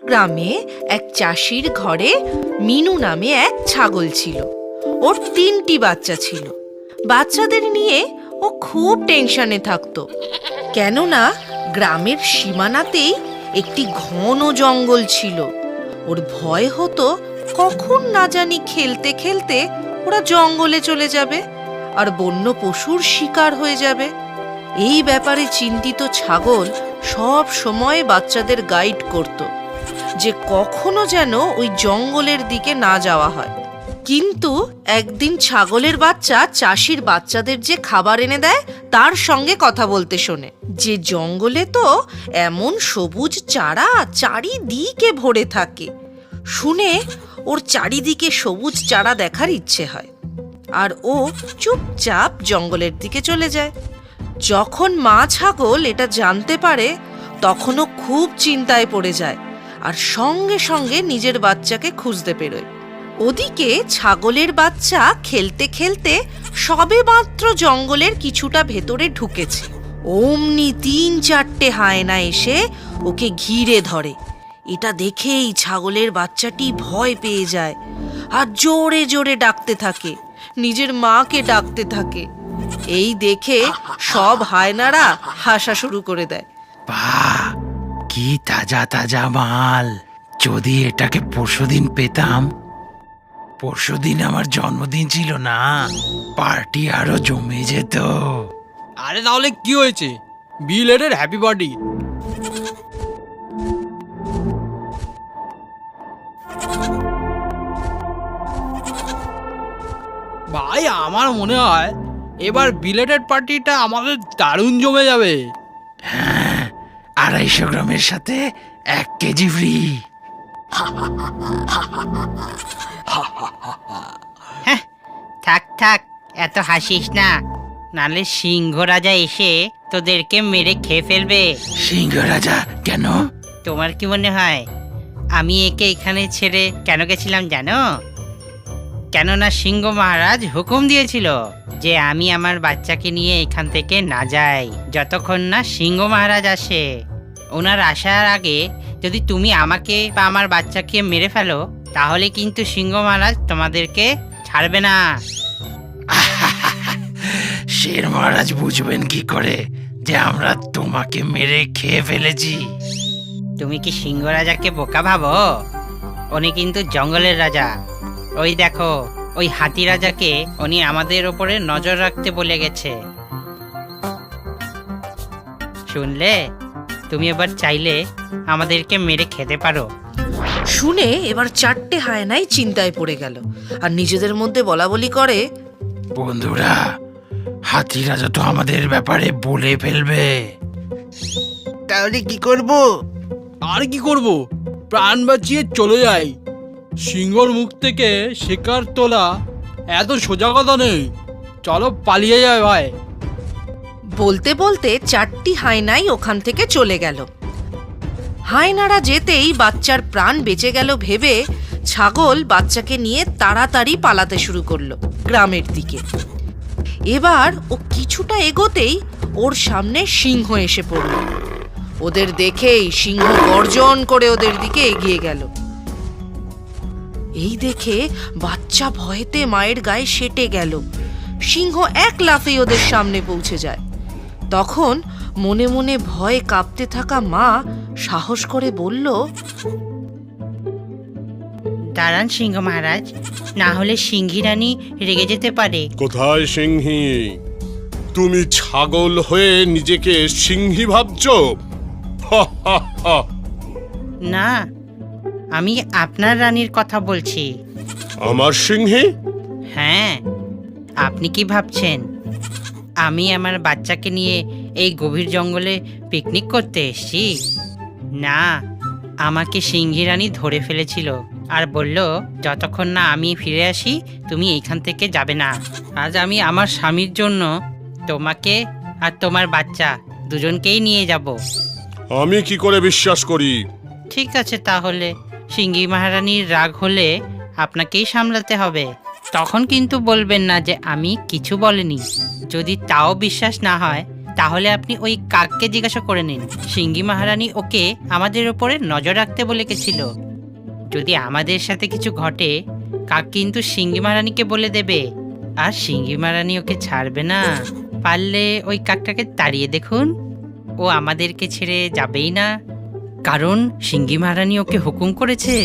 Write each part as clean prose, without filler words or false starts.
গ্রামে এক চাষির ঘরে মিনু নামে এক ছাগল ছিল। ওর 3টি বাচ্চা ছিল। বাচ্চাদের নিয়ে ও খুব টেনশনে থাকতো, কেননা গ্রামের সীমানাতেই একটি ঘন জঙ্গল ছিল। ওর ভয় হতো কখন না জানি খেলতে খেলতে ওরা জঙ্গলে চলে যাবে আর বন্য পশুর শিকার হয়ে যাবে। এই ব্যাপারে চিন্তিত ছাগল সব সময় বাচ্চাদের গাইড করত যে কখনো যেন ওই জঙ্গলের দিকে না যাওয়া হয়। কিন্তু একদিন ছাগলের বাচ্চা চাষির বাচ্চাদের যে খাবার এনে দেয় তার সঙ্গে কথা বলতে শোনে যে জঙ্গলে তো এমন সবুজ চারা চারিদিকে ভরে থাকে। শুনে ওর চারিদিকে সবুজ চারা দেখার ইচ্ছে হয় আর ও চুপচাপ জঙ্গলের দিকে চলে যায়। যখন মা ছাগল এটা জানতে পারে তখনও খুব চিন্তায় পড়ে যায় আর সঙ্গে সঙ্গে নিজের বাচ্চাকে খুঁজতে বেরোয়। ওদিকে ছাগলের বাচ্চা খেলতে খেলতে সবে মাত্র জঙ্গলের কিছুটা ভেতরে ঢুকেছে, অমনি 3-4টে হায়না এসে ওকে ঘিরে ধরে। এটা দেখেই ছাগলের বাচ্চাটি ভয় পেয়ে যায় আর জোরে জোরে ডাকতে থাকে, নিজের মাকে ডাকতে থাকে। এই দেখে সব হায়নারা হাসা শুরু করে দেয়। বাহ, কি তাজা তাজা মাল! যদি এটাকে পরশুদিন পেতাম। পরশুদিন আমার জন্মদিন ছিল না, পার্টি আরো জমে যেত। আরে তাহলে কি হয়েছে? Belated happy birthday. ভাই, আমার মনে হয় এবার বিলেটেড পার্টিটা আমাদের দারুণ জমে যাবে। হ্যাঁ, 250 গ্রামের সাথে 1 কেজি ফ্রি। থাক থাক, এত হাসিস না, নালে সিংহ রাজা এসে তোদেরকে মেরে খেয়ে ফেলবে। সিংহ রাজা কেন? তোমার কি মনে হয় আমি একে এখানে ছেড়ে কেন গেছিলাম জানো? কেননা সিংহ মহারাজ হুকুম দিয়েছিল যে আমি আমার বাচ্চাকে নিয়ে এখান থেকে না যাই যতক্ষণ না সিংহ মহারাজ আসে। ওনার আসার আগে যদি তুমি আমাকে বা আমার বাচ্চাকে মেরে ফেলো তাহলে কিন্তু সিংহ মহারাজ তোমাদেরকে ছাড়বে না। শের মহারাজ বুঝবেন কি করে যে আমরা তোমাকে মেরে খেয়ে ফেলেছি? তুমি কি সিংহ রাজাকে বোকা ভাবো? উনি কিন্তু জঙ্গলের রাজা। ওই দেখো, ওই হাতি রাজাকে উনি আমাদের ওপরে নজর রাখতে বলে গেছে। শুনলে? তুমি এবার চাইলে আমাদেরকে মেরে খেতে পারো। শুনে এবার 4টে হায়নাই চিন্তায় পড়ে গেল আর নিজেদের মধ্যে বলা বলি করে, বন্ধুরা, হাতি রাজা তো আমাদের ব্যাপারে বলে ফেলবে। তাহলে কি করব? আর কি করব? প্রাণ বাঁচিয়ে চলে যাই। সিংহর মুখ থেকে শিকার তোলা এত সোজা কথা নেই। চলো পালিয়ে যায় ভাই। বলতে বলতে 4টি হায়নাই ওখান থেকে চলে গেল। হায়নারা যেতেই বাচ্চার প্রাণ বেঁচে গেল ভেবে ছাগল বাচ্চাকে নিয়ে তাড়াতাড়ি পালাতে শুরু করলো গ্রামের দিকে। এবার ও কিছুটা এগোতেই ওর সামনে সিংহ এসে পড়ল। ওদের দেখেই সিংহ গর্জন করে ওদের দিকে এগিয়ে গেল। এই দেখে বাচ্চা ভয়েতে মায়ের গায়ে সেটে গেল। সিংহ এক লাফেই ওদের সামনে পৌঁছে যায়। তখন মনে মনে ভয়ে কাঁপতে থাকা মা সাহস করে বলল, দাঁড়ান সিংহ মহারাজ, না হলে সিংহী রানী রেগে যেতে পারে। কোথায় সিংহী? তুমি ছাগল হয়ে নিজেকে সিংহী ভাবছো? না, আমি আপনার রানীর কথা বলছি। আমার সিংহী? হ্যাঁ, আপনি কি ভাবছেন আমি আমার বাচ্চাকে নিয়ে এই গভীর জঙ্গলে পিকনিক করতে এসেছি? না, আমাকে সিংহী রানী ধরে ফেলেছিল আর বলল যতক্ষণ না আমি ফিরে আসি তুমি এইখান থেকে যাবে না। আজ আমি আমার স্বামীর জন্য তোমাকে আর তোমার বাচ্চা দুজনকেই নিয়ে যাব। আমি কি করে বিশ্বাস করি? ঠিক আছে, তাহলে সিংহী মহারানীর রাগ হলে আপনাকেই সামলাতে হবে। তখন কিন্তু বলবেন না যে আমি কিছু বলিনি। যদি তাও বিশ্বাস না হয় তাহলে আপনি ওই কাককে জিজ্ঞাসা করে নিন। সিংহী মহারানী ওকে আমাদের ওপরে নজর রাখতে বলে গেছিল। যদি আমাদের সাথে কিছু ঘটে, কাক কিন্তু সিংহী মহারানীকে বলে দেবে, আর সিংহী মহারানী ওকে ছাড়বে না। পারলে ওই কাকটাকে তাড়িয়ে দেখুন, ও আমাদেরকে ছেড়ে যাবেই না, কারণ সিংহী মহারানী ওকে হুকুম করেছে।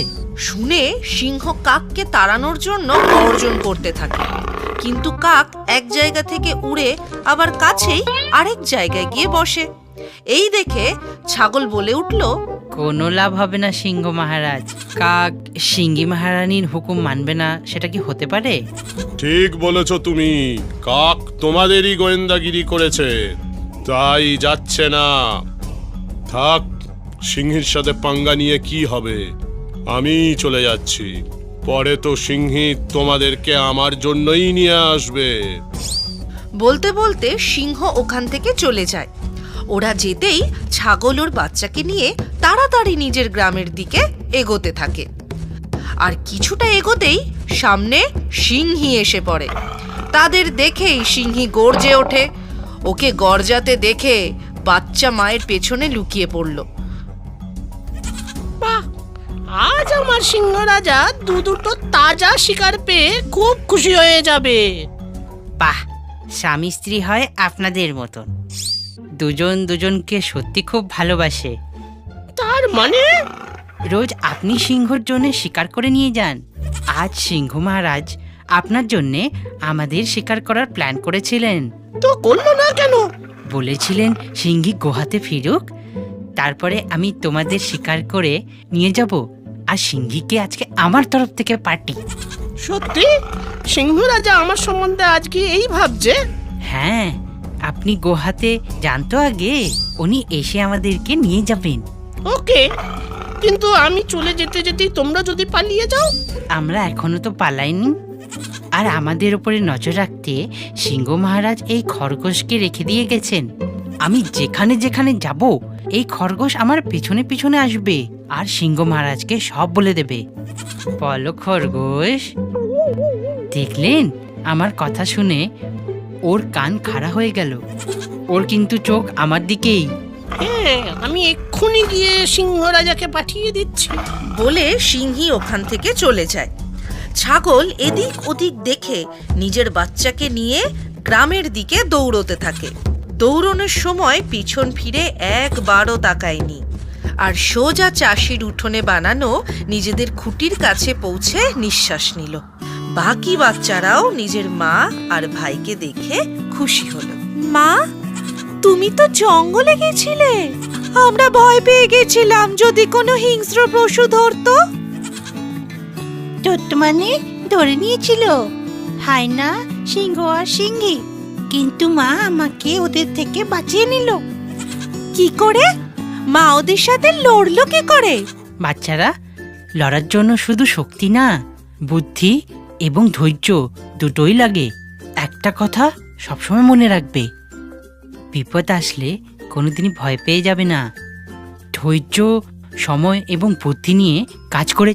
শুনে সিংহ কাককে তাড়ানোর জন্য গর্জন করতে থাকে, কিন্তু কাক এক জায়গা থেকে উড়ে আবার কাছেই আরেক জায়গায় গিয়ে বসে। এই দেখে ছাগল বলে উঠল, কোনো লাভ হবে না সিংহ মহারাজ, কাক সিংহী মহারানীর হুকুম মানবে না, সেটা কি হতে পারে? ঠিক বলেছ তুমি, কাক তোমাদেরই গোয়েন্দাগিরি করেছে, তাই যাচ্ছে না। থাক, সিংহীর সাথে পাঙ্গা নিয়ে কি হবে, আমি চলে যাচ্ছি। পরে তো সিংহী তোমাদেরকে আমার জন্যই নিয়ে আসবে। বলতে বলতে সিংহ ওখান থেকে চলে যায়। ওরা যেতেই ছাগল ওর বাচ্চাকে নিয়ে তাড়াতাড়ি নিজের গ্রামের দিকে এগোতে থাকে। আর কিছুটা এগোতেই সামনে সিংহী এসে পড়ে। তাদের দেখেই সিংহী গর্জে ওঠে। ওকে গর্জাতে দেখে বাচ্চা মায়ের পেছনে লুকিয়ে পড়ল। আজ আমার সিংহ রাজা দুটো তাজা শিকার পেয়ে খুব খুশি হয়ে যাবে। বাহ, স্বামী স্ত্রী হয় আপনাদের মতন, দুজন দুজনকে সত্যি খুব ভালোবাসে। তার মানে? রোজ আপনি সিংহর জন্য শিকার করে নিয়ে যান। আজ সিংহ মহারাজ আপনার জন্যে আমাদের শিকার করার প্ল্যান করেছিলেন। তো করলো না কেন? বলেছিলেন সিংহী গুহাতে ফিরুক, তারপরে আমি তোমাদের শিকার করে নিয়ে যাব। আর সিংহীকে আজকে আমার তরফ থেকে পার্টি। সত্যি? সিংহ রাজা আমার সম্বন্ধে আজকে এই ভাবছে? হ্যাঁ, আপনি গুহাতে যান তো আগে, উনি এসে আমাদেরকে নিয়ে যাবেন। ওকে, কিন্তু আমি চলে যেতে যেতেই তোমরা যদি পালিয়ে যাও? আমরা এখনো তো পালাইনি। আর আমাদের উপরে নজর রাখতে সিংহ মহারাজ এই খরগোশকে রেখে দিয়ে গেছেন। আমি যেখানে যেখানে যাব, এই খরগোশ আমার পিছনে পিছনে আসবে আর সিংহ মহারাজকে সব বলে দেবে। বলো খরগোশ। দেখলেন, আমার কথা শুনে ওর কান খাড়া হয়ে গেল। ওর কিন্তু চোখ আমার দিকেই। হ্যাঁ, আমি এক্ষুনি গিয়ে সিংহ রাজাকে পাঠিয়ে দিচ্ছি। বলে সিংহী ওখান থেকে চলে যায়। ছাগল এদিক ওদিক দেখে নিজের বাচ্চাকে নিয়ে গ্রামের দিকে দৌড়তে থাকে। দৌড়ানোর সময় পিছন ফিরে একবারও তাকায়নি, আর সোজা চাষির উঠোনে বানানো নিজেদের খুঁটির কাছে পৌঁছে নিঃশ্বাস নিল। বাকি বাচ্চারাও নিজের মা আর ভাইকে দেখে খুশি হলো। মা, তুমি তো জঙ্গলে গেছিলে, আমরা ভয় পেয়ে গেছিলাম যদি কোনো হিংস্র পশু ধরতো। মানে ধরে নিয়েছিল, হায় না সিংহ আর সিংহী, কিন্তু মা আমাকে ওদের থেকে বাঁচিয়ে নিল। কি করে? মা ওদের সাথে লড়লো কি করে? বাচ্চারা, লড়ার জন্য শুধু শক্তি না, বুদ্ধি এবং ধৈর্য দুটোই লাগে। একটা কথা সবসময় মনে রাখবে, বিপদ আসলে কোনোদিনই ভয় পেয়ে যাবে না। ধৈর্য, সময় এবং বুদ্ধি নিয়ে কাজ করে